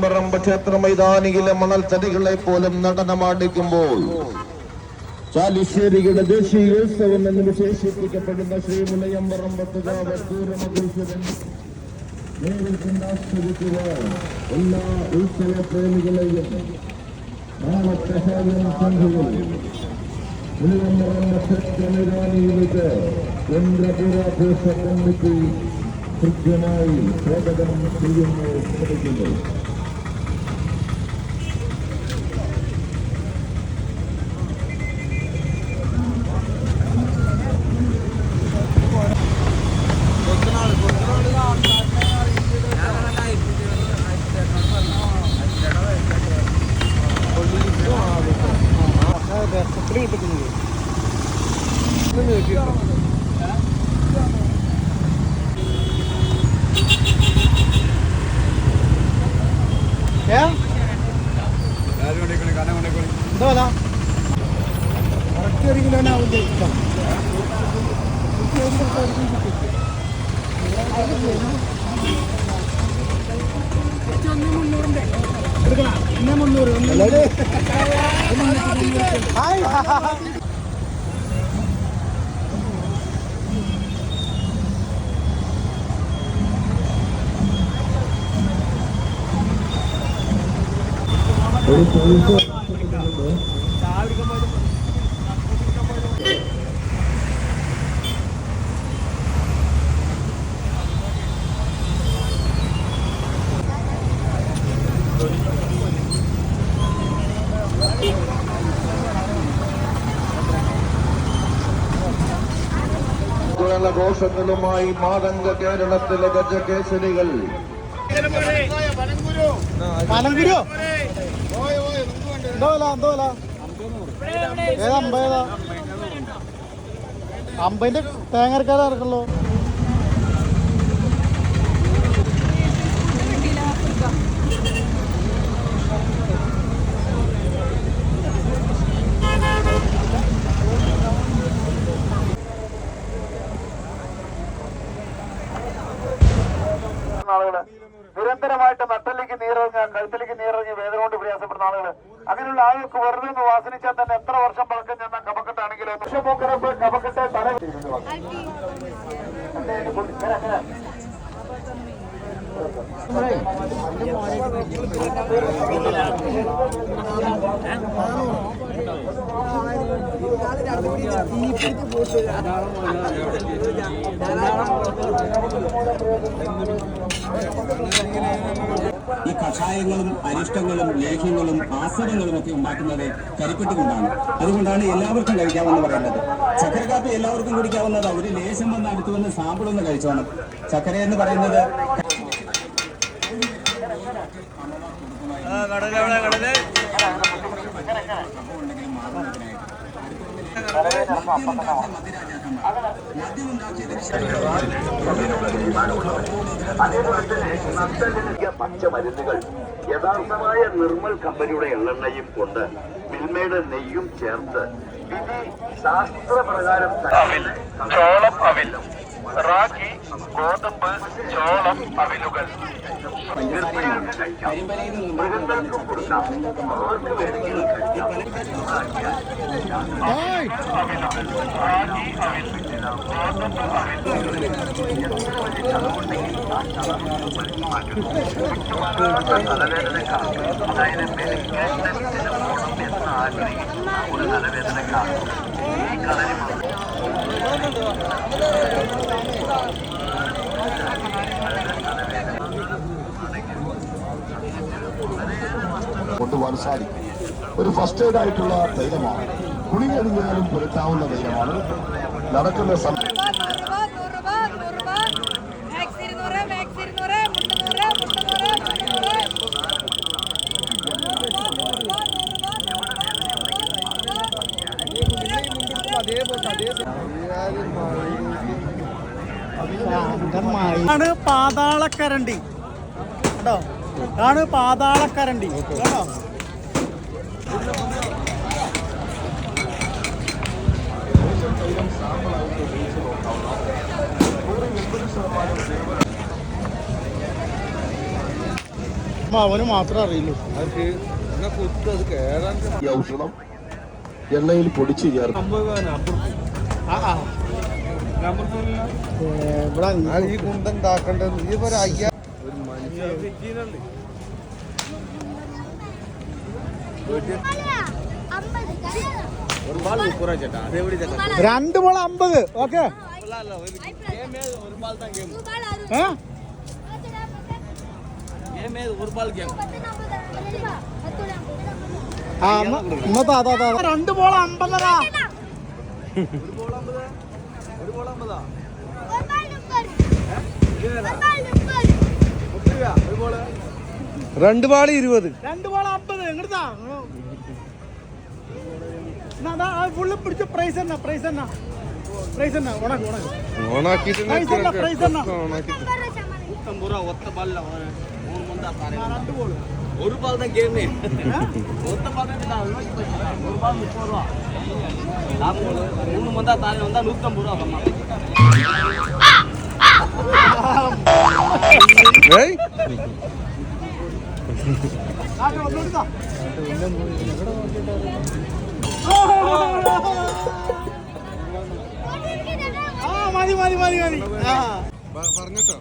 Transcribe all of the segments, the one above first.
ക്ഷേത്ര മൈതാനിയിലെ മണൽത്തടികളെ പോലും നടനമാടിക്കുമ്പോൾ ചാലിശ്ശേരിയുടെ ദേശീയോത്സവം എന്ന് വിശേഷിപ്പിക്കപ്പെടുന്ന ശ്രീ മുലയമ്പറമ്പത്തുകാവൂരമധുസൂരൻ ആസ്വദിക്കുക എല്ലാ ഉത്സവ പ്രേമികളെയും മുലയമ്പറമ്പ ക്ഷേത്ര മൈതാനിയിലേക്ക് കേന്ദ്രപൂരാഘോഷ കമ്മിറ്റി കൃത്യമായി സ്വാഗതം ചെയ്യുന്നു. ഘോഷങ്ങളുമായി മാതംഗ കേരളത്തിലെ ഗജകേസരികൾ അമ്പതിന്റെ തേങ്ങരക്കാരെ ഇറക്കല്ലോ. ആളുകള് നിരന്തരമായിട്ട് നട്ടലിലേക്ക് നീറിറങ്ങുക, കഴുത്തിലേക്ക് നീറിറങ്ങി വേദന കൊണ്ട് പ്രയാസപ്പെടുന്ന ആളുകള്, അങ്ങനെയുള്ള ആളുകൾക്ക് വെറുതെ ഒന്ന് വാസനിച്ചാൽ തന്നെ എത്ര വർഷം പഴക്കം ചെന്ന കഫക്കെട്ടാണെങ്കിലും വിഷമൂക്കരപ്പ് കഫക്കെട്ട് തല ഈ കഷായങ്ങളും അരിഷ്ടങ്ങളും ലേഹ്യങ്ങളും ആസനങ്ങളും ഒക്കെ ഉണ്ടാക്കുന്നത് കരിപ്പെട്ടി കൊണ്ടാണ്. അതുകൊണ്ടാണ് എല്ലാവർക്കും കഴിക്കാമെന്ന് പറയുന്നത്. ചക്കര കാപ്പി എല്ലാവർക്കും കുടിക്കാവുന്നത്. ഒരു ലേശം വന്ന് അടുത്ത് വന്ന് സാമ്പിൾ ഒന്ന് കഴിച്ചോണം. ചക്കര എന്ന് പറയുന്നത് പച്ചമരുന്നുകൾ യഥാർത്ഥമായ നിർമ്മൽ കമ്പനിയുടെ എള്ളെണ്ണയും കൊണ്ട് മിൽമയുടെ നെയ്യും ചേർത്ത് വിധി ശാസ്ത്രപ്രകാരം ചോളം അവിൽ, റാഗി, ഗോതമ്പ്, ചോളം അവിലുകൾ മൃഗങ്ങൾക്കും കൊടുക്കാം. അവർക്ക് വേണമെങ്കിൽ തലവേദനക്കാർ, അതായത് മെഡിക്കൽ ടെസ്റ്റിന് പോകണം എന്ന് ആഗ്രഹിക്കുന്ന ഒരു തലവേദനക്കാർ ഈ കളരി കൊണ്ടുപോകാൻ സാധിക്കും. ഒരു ഫസ്റ്റ് എയ്ഡ് ആയിട്ടുള്ള തൈലമാണ്. കുളി കഴിഞ്ഞാലും പുരട്ടാവുന്ന തൈലമാണ്. നടക്കുന്ന ആണ് പാതാളക്കരണ്ടി കേട്ടോ, ആണ് പാതാളക്കരണ്ടി കേട്ടോ. അവന് മാത്രമേ അറിയുള്ളൂ. ഈ ഔഷധം എണ്ണയിൽ പൊടിച്ച് ചേർത്ത് ഈ കുണ്ടുണ്ടാക്കേണ്ടത് ഈ ഒരു രണ്ട് ബോൾ 50. ഓക്കെ രണ്ട് ബോൾ 50. രണ്ട് ബാള് 20. രണ്ട് ബോൾ 50. എങ്ങോട്ടാ ഫുള്ള് പിടിച്ച പ്രൈസ് തന്നെ ഉണക്ക് ഓണാക്കിട്ട് ஒரு பால் தான் கேமே ஒத்த பால் தான் ஒரு பால் 30 ரூபா மூணு மந்தா தானே வந்தா 150 ரூபா சொன்னா ஏய் മതി പറഞ്ഞിട്ടോ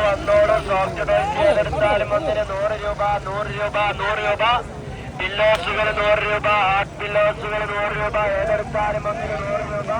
വന്നോളൂ എടുത്താലും ഒന്നിന് 100 രൂപ 100 രൂപ 100 രൂപ പില്ലോസുകൾ 100 രൂപ ഹാർട്ട് പില്ലോസുകൾ 100 രൂപ ഏതെടുത്താലും ഒന്നിന് 100 രൂപ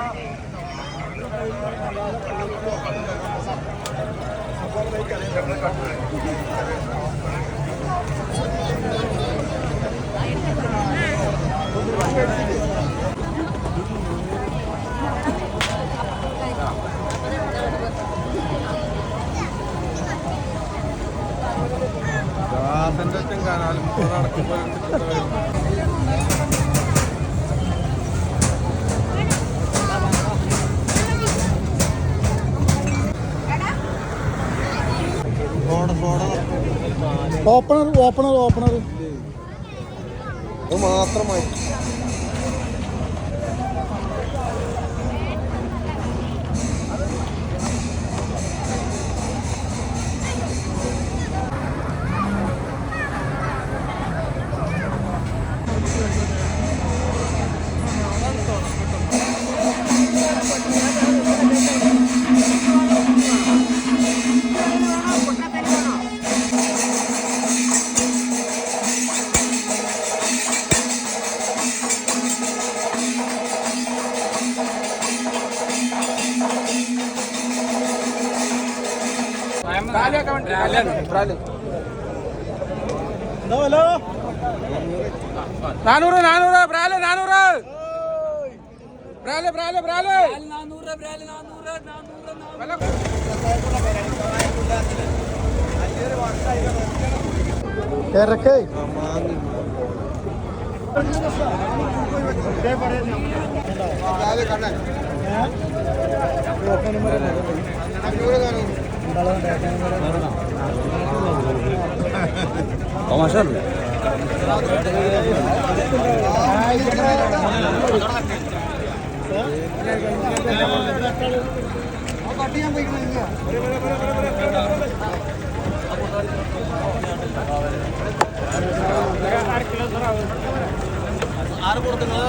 ഓപ്പണർ അത് മാത്രമായി ഹലോ 400 ബ്രാല് 400 തിരക്ക് ആറ് കൊടുക്കുന്നത്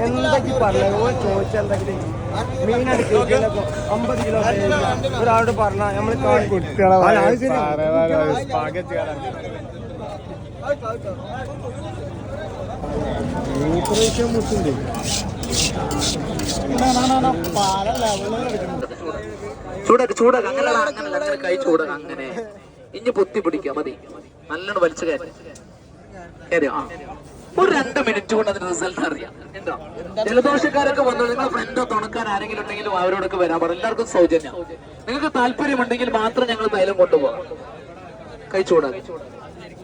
എന്തൊക്കെ പറഞ്ഞു ചോദിച്ചെന്തെങ്കിലും മീനടിക്കും 50 കിലോ ഒരാളോട് പറഞ്ഞ നമ്മൾ കുട്ടികളെ മുട്ടുണ്ട് ചൂടാക്ക് ചൂടാക്ക് അങ്ങനെയുള്ള അങ്ങനെ കൈ ചൂടാക്ക് അങ്ങനെ ഇനി പൊത്തി പിടിക്കുക മതി നല്ലോണം വലിച്ചു കയറിയോ ഒരു 2 മിനിറ്റ് കൊണ്ട് അതിന് റിസൾട്ട് അറിയാം എന്താ ജലദോഷക്കാരൊക്കെ വന്നു നിങ്ങൾ ഫ്രണ്ടോ തുണക്കാൻ ആരെങ്കിലും ഉണ്ടെങ്കിലും അവരോടൊക്കെ വരാൻ പാടില്ല എല്ലാവർക്കും സൗജന്യം നിങ്ങൾക്ക് താല്പര്യമുണ്ടെങ്കിൽ മാത്രം ഞങ്ങൾ തൈലം കൊണ്ടുപോകാം കൈ ചൂടാക്കി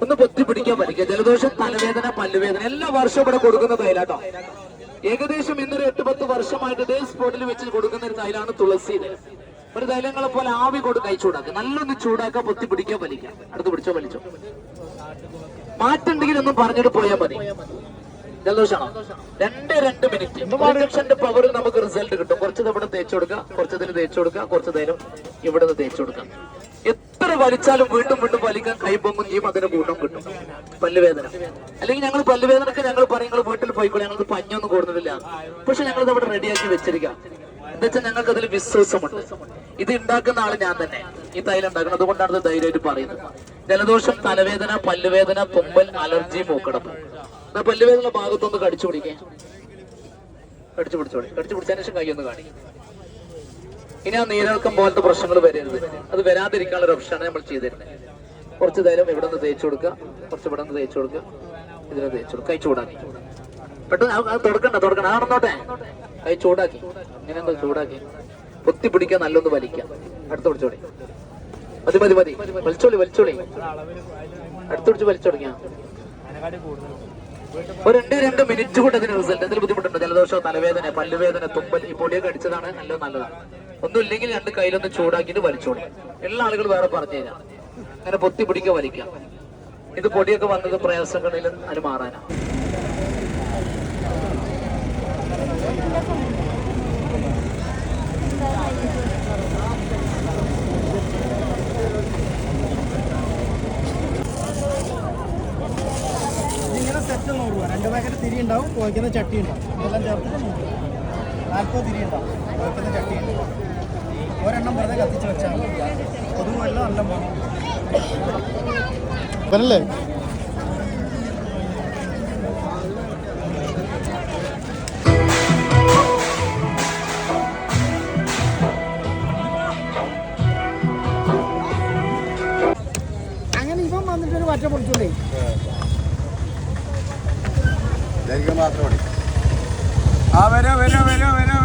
ഒന്ന് പൊത്തി പിടിക്കാൻ പറ്റിക്കുക ജലദോഷം തലവേദന പല്ലുവേദന എല്ലാ വർഷവും ഇവിടെ കൊടുക്കുന്ന തൈലാട്ടോ ഏകദേശം ഇന്നൊരു 8-10 വർഷമായിട്ട് ഇതേ സ്പോട്ടിൽ വെച്ച് കൊടുക്കുന്ന ഒരു തൈലാണ് തുളസി ഒരു തൈലങ്ങളെ പോലെ ആവി കൊണ്ട് കൈ ചൂടാക്കുക നല്ലൊന്ന് ചൂടാക്കുക പൊത്തി പിടിക്കാൻ വലിക്കാം അടുത്ത് പിടിച്ചോ വലിച്ചോ മാറ്റുണ്ടെങ്കിൽ ഒന്നും പറഞ്ഞിട്ട് പോയാൽ മതി ജലദോഷമാണോ 2 മിനിറ്റ് ഇഞ്ചക്ഷന്റെ പവറിൽ നമുക്ക് റിസൾട്ട് കിട്ടും കുറച്ചത് ഇവിടെ തേച്ചു കൊടുക്കുക കുറച്ചതിന് തേച്ചു കൊടുക്കുക കുറച്ച് നേരം ഇവിടെ നിന്ന് തേച്ചു കൊടുക്കാം എത്ര വലിച്ചാലും വീണ്ടും വീണ്ടും വലിക്കാൻ കൈപ്പൊങ്ങും ചെയ്യും അതിന് ഗുണം കിട്ടും പല്ലുവേദന അല്ലെങ്കിൽ ഞങ്ങൾ പല്ലുവേദനക്ക് ഞങ്ങൾ പറയും നിങ്ങൾ വീട്ടിൽ പോയിക്കോളെ ഞങ്ങൾക്ക് പഞ്ഞൊന്നും കൊടുത്തിട്ടില്ല പക്ഷെ ഞങ്ങൾ ഇത് അവിടെ റെഡിയാക്കി വെച്ചിരിക്കാം എന്താ വെച്ചാൽ ഞങ്ങൾക്ക് അതിൽ വിശ്വാസമുണ്ട് ഇത് ഉണ്ടാക്കുന്ന ആള് ഞാൻ തന്നെ ഈ തൈലം ഉണ്ടാക്കുന്നത് അതുകൊണ്ടാണ് ഇത് ധൈര്യമായിട്ട് പറയുന്നത് ജലദോഷം തലവേദന പല്ലുവേദന തുമ്മൽ അലർജി മൂക്കടപ്പ് പല്ലുവേദന ഭാഗത്തൊന്ന് കടിച്ചു പിടിക്കേ കടിച്ചു പിടിച്ചതിന് ശേഷം കൈയൊന്ന് കാണിക്കും ഇനി ആ നീരിളക്കം പോലത്തെ പ്രശ്നങ്ങൾ വരരുത് അത് വരാതിരിക്കാനുള്ള ഒരു ഓപ്ഷനാണ് നമ്മൾ ചെയ്തിരുന്നത് കുറച്ച് നേരം ഇവിടെ നിന്ന് തേച്ചു കൊടുക്കുക കുറച്ച് ഇവിടെ നിന്ന് തേച്ചു കൊടുക്കുക ഇതിനെ തേച്ചു കൊടുക്കുക കൈ ചൂടാക്കി പെട്ടെന്ന് തുടക്കണ്ട ആണെന്നോട്ടെ കൈ ചൂടാക്കി ഇങ്ങനെ എന്താ ചൂടാക്കി പൊത്തി പിടിക്കാൻ നല്ലൊന്ന് വലിക്കാം അടുത്ത് പിടിച്ചോളി മതി വലിച്ചോളി അടുത്ത് പിടിച്ച് വലിച്ചു തുടങ്ങിയ ഒരു 2 മിനിറ്റ് കൊണ്ട് അതിന് റിസൾട്ട് എന്തെങ്കിലും ബുദ്ധിമുട്ടുണ്ടോ ജലദോഷമോ തലവേദന പല്ലുവേദന തുമ്പൽ ഈ പൊടിയൊക്കെ അടിച്ചതാണ് നല്ലതാണ് ഒന്നുമില്ലെങ്കിൽ 2 കയ്യിലൊന്ന് ചൂടാക്കിയിട്ട് വലിച്ചോളി എല്ലാ ആളുകളും വേറെ പറഞ്ഞു കഴിഞ്ഞാൽ അങ്ങനെ പൊത്തി പിടിക്കുക വലിക്കാം ഇത് പൊടിയൊക്കെ വന്നത് പ്രയാസങ്ങളിൽ അത് മാറാനാണ് സെറ്റ് 100 രൂപ 2 പാക്കറ്റ് തിരി ഉണ്ടാവും കുഴക്കുന്ന ചട്ടി ഉണ്ടാവും ഇതെല്ലാം ചേർത്തിട്ട് 40 തിരി ഉണ്ടാവും കുഴക്കുന്ന ചട്ടി ഉണ്ടാവും ഒരെണ്ണം വെറുതെ കത്തിച്ച് വെച്ചാൽ പൊതുവെല്ലാം നല്ല പോണല്ലേ അങ്ങനെ ഇവൻ വന്നിട്ടൊരു പറ്റ പൊളിച്ചോണ്ടേ മാത്രം വരോ